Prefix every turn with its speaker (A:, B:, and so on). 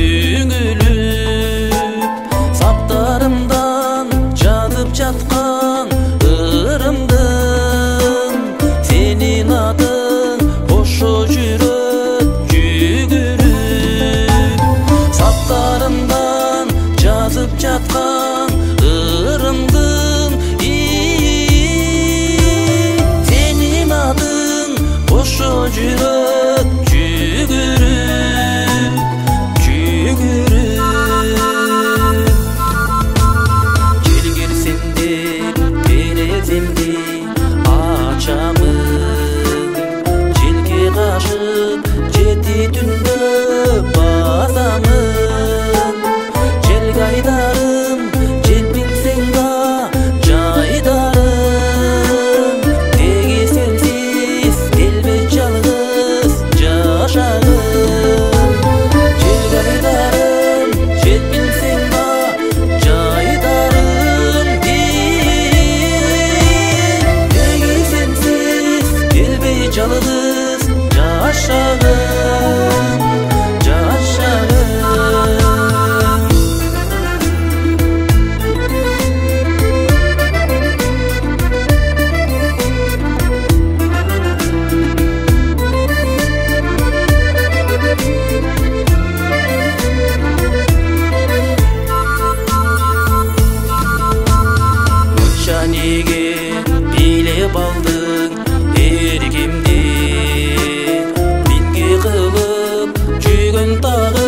A: үңүлүп, саптарымдан жазып жаткан ырымдын, сенин атың ошо жүрөт жүгүрүп. Саптарымдан жазып жаткан ырымдын, сенин атың ошо жүрөт жүгүрүп, жүгүрүп. Жел келсемде тереземди ачамын, желге кашып жети түндө басамын. Желге айдарым жетпинсең да жайдарым, теги сенсиз келбей жалгыз жашагым. Желге айдарым жетпинсең да жайдарым, теги сенсиз келбей жалгыз жашагым, жашагым. Неге билеп алдың эркемди, менге кылып жүргөн тагы